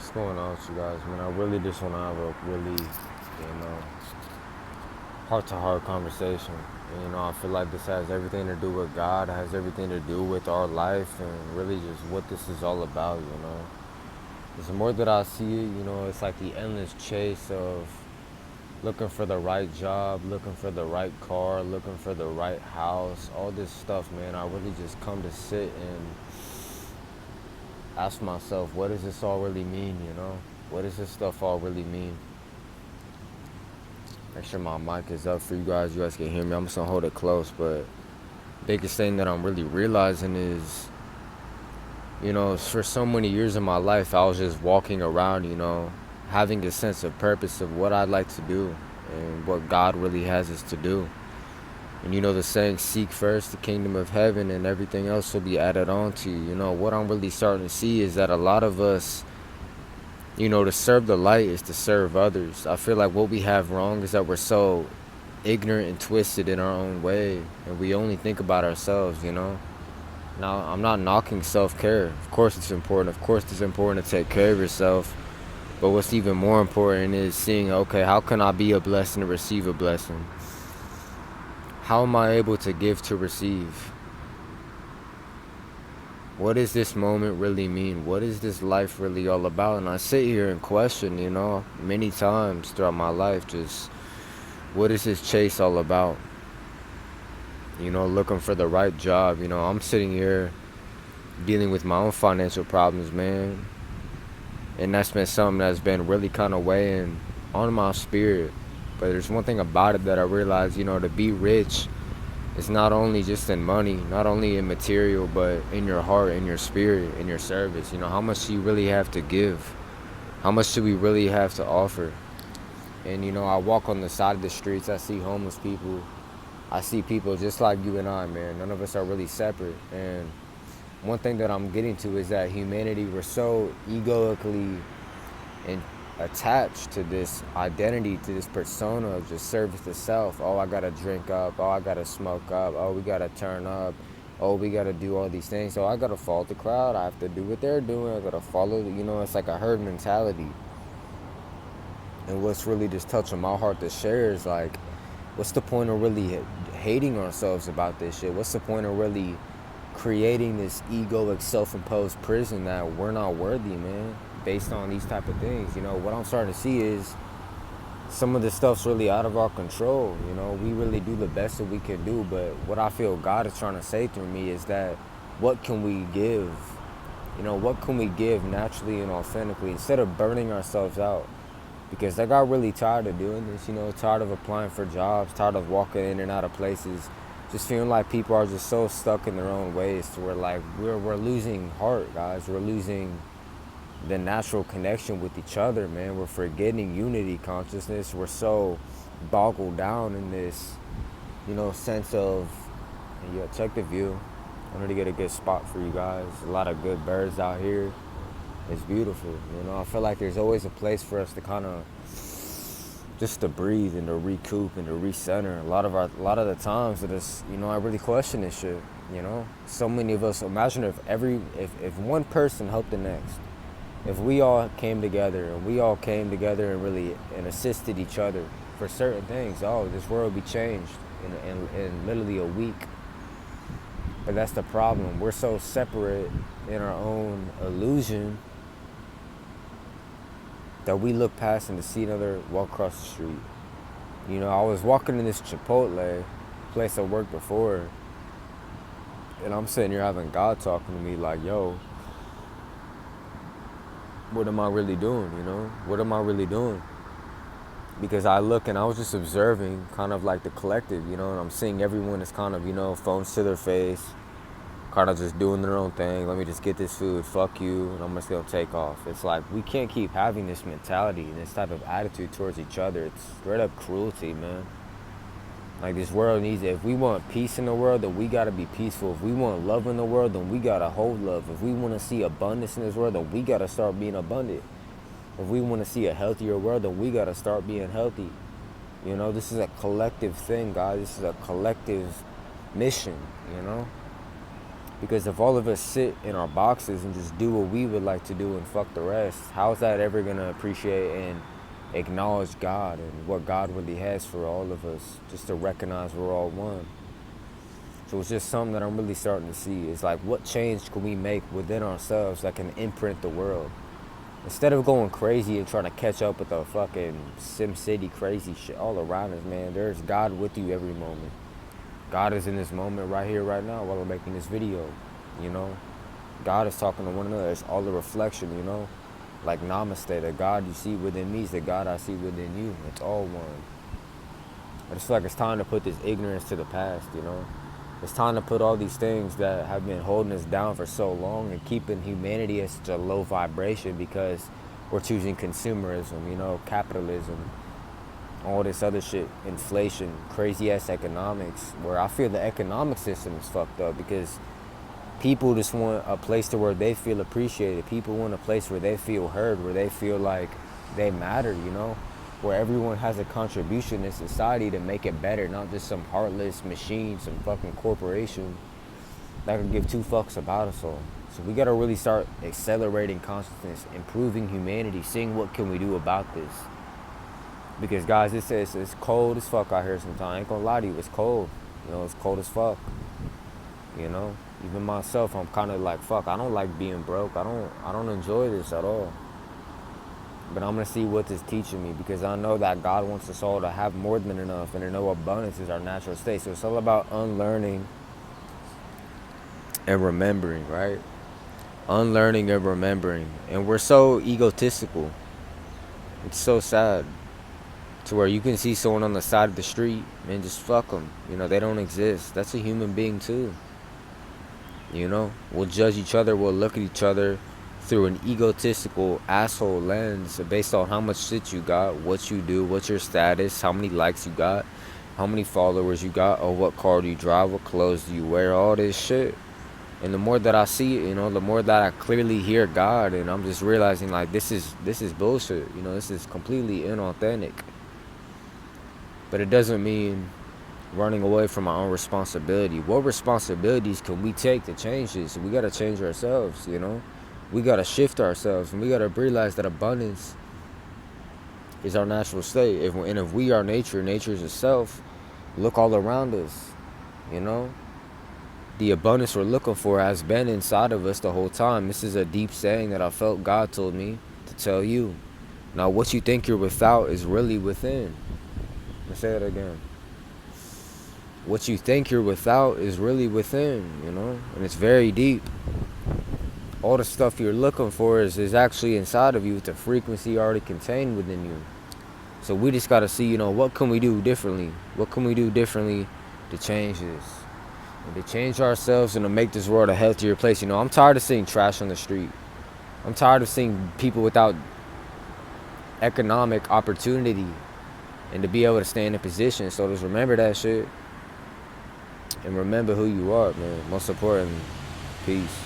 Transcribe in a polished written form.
What's going on with you guys, man? I really just want to have a really, heart-to-heart conversation. I feel like this has everything to do with God, has everything to do with our life, and really just what this is all about. The more that I see it, it's like the endless chase of looking for the right job, looking for the right car, looking for the right house, all this stuff, man. I really just come to sit and ask myself, what does this all really mean? What does this stuff all really mean? Make sure my mic is up for you guys. You guys can hear me. I'm just gonna hold it close, but biggest thing that I'm really realizing is, for so many years in my life, I was just walking around, having a sense of purpose of what I'd like to do and what God really has us to do. And the saying, seek first the kingdom of heaven and everything else will be added on to you. What I'm really starting to see is that a lot of us, to serve the light is to serve others. I feel like what we have wrong is that we're so ignorant and twisted in our own way, and we only think about ourselves. Now, I'm not knocking self-care. Of course it's important. Of course it's important to take care of yourself. But what's even more important is seeing, okay, how can I be a blessing to receive a blessing? How am I able to give to receive? What does this moment really mean? What is this life really all about? And I sit here and question, many times throughout my life, just what is this chase all about? Looking for the right job. I'm sitting here dealing with my own financial problems, man. And that's been something that's been really kind of weighing on my spirit. But there's one thing about it that I realized, to be rich is not only just in money, not only in material, but in your heart, in your spirit, in your service. How much do you really have to give? How much do we really have to offer? And, I walk on the side of the streets, I see homeless people. I see people just like you and I, man. None of us are really separate. And one thing that I'm getting to is that humanity, we're so egoically and attached to this identity, to this persona of just service to self. Oh, I gotta drink up. Oh, I gotta smoke up. Oh, we gotta turn up. Oh, we gotta do all these things. So I gotta follow the crowd. I have to do what they're doing. I gotta follow. It's like a herd mentality. And what's really just touching my heart to share is like, what's the point of really hating ourselves about this shit? What's the point of really creating this egoic self-imposed prison that we're not worthy, man, based on these type of things? What I'm starting to see is some of this stuff's really out of our control. We really do the best that we can do, but what I feel God is trying to say through me is that what can we give? What can we give naturally and authentically instead of burning ourselves out? Because I got really tired of doing this, tired of applying for jobs, tired of walking in and out of places, just feeling like people are just so stuck in their own ways to where like we're losing heart, guys. We're losing the natural connection with each other, man. We're forgetting unity consciousness. We're so boggled down in this, sense of, check the view. I wanted to get a good spot for you guys. A lot of good birds out here. It's beautiful. I feel like there's always a place for us to kind of just to breathe and to recoup and to recenter. A lot of the times that it's, I really question this shit. So many of us. Imagine if one person helped the next. If we all came together and really and assisted each other for certain things, this world would be changed in literally a week. But that's the problem. We're so separate in our own illusion that we look past and to see another walk across the street. I was walking in this Chipotle place I worked before, and I'm sitting here having God talking to me like, yo, what am I really doing, What am I really doing? Because I look and I was just observing kind of like the collective, and I'm seeing everyone is kind of, phones to their face, kind of just doing their own thing. Let me just get this food, fuck you, and I'm just gonna take off. It's like we can't keep having this mentality and this type of attitude towards each other. It's straight up cruelty, man. Like this world needs it. If we want peace in the world, then we gotta be peaceful. If we want love in the world, then we gotta hold love. If we wanna see abundance in this world, then we gotta start being abundant. If we wanna see a healthier world, then we gotta start being healthy. This is a collective thing, guys. This is a collective mission, Because if all of us sit in our boxes and just do what we would like to do and fuck the rest, how's that ever gonna appreciate and acknowledge God and what God really has for all of us, just to recognize we're all one? So it's just something that I'm really starting to see. It's like, what change can we make within ourselves that can imprint the world? Instead of going crazy and trying to catch up with the fucking Sim City crazy shit all around us, man, there's God with you every moment. God is in this moment right here, right now, while I'm making this video, you know? God is talking to one another. It's all a reflection, you know? Like namaste, the God you see within me is the God I see within you. It's all one. I just feel like it's time to put this ignorance to the past, you know? It's time to put all these things that have been holding us down for so long and keeping humanity at such a low vibration because we're choosing consumerism, you know, capitalism, all this other shit, inflation, crazy ass economics, where I feel the economic system is fucked up because people just want a place to where they feel appreciated. People want a place where they feel heard, where they feel like they matter, you know? Where everyone has a contribution in society to make it better, not just some heartless machine, some fucking corporation that can give two fucks about us all. So we gotta really start accelerating consciousness, improving humanity, seeing what can we do about this. Because guys, it's cold as fuck out here sometimes. I ain't gonna lie to you, it's cold. You know, it's cold as fuck. You know? Even myself, I'm kinda like, fuck, I don't like being broke. I don't enjoy this at all. But I'm going to see what this is teaching me, because I know that God wants us all to have more than enough and to know abundance is our natural state. So it's all about unlearning and remembering, right? Unlearning and remembering. And we're so egotistical. It's so sad. To where you can see someone on the side of the street and just fuck them. You know, they don't exist. That's a human being too. You know, we'll judge each other. We'll look at each other through an egotistical asshole lens based on how much shit you got, what you do, what's your status, how many likes you got, how many followers you got, or what car do you drive, what clothes do you wear, all this shit. And the more that I see it, you know, the more that I clearly hear God, and I'm just realizing like this is bullshit. You know, this is completely inauthentic. But it doesn't mean running away from our own responsibility. What responsibilities can we take to change this? We gotta change ourselves, you know? We gotta shift ourselves, and we gotta realize that abundance is our natural state. If we are nature, nature is itself, look all around us, you know? The abundance we're looking for has been inside of us the whole time. This is a deep saying that I felt God told me to tell you. Now, what you think you're without is really within. Let's say that again. What you think you're without is really within, you know? And it's very deep. All the stuff you're looking for is actually inside of you. It's a frequency already contained within you. So we just got to see, you know, what can we do differently? What can we do differently to change this? And to change ourselves and to make this world a healthier place. You know, I'm tired of seeing trash on the street. I'm tired of seeing people without economic opportunity and to be able to stay in a position. So just remember that shit. And remember who you are, man. Most important, peace.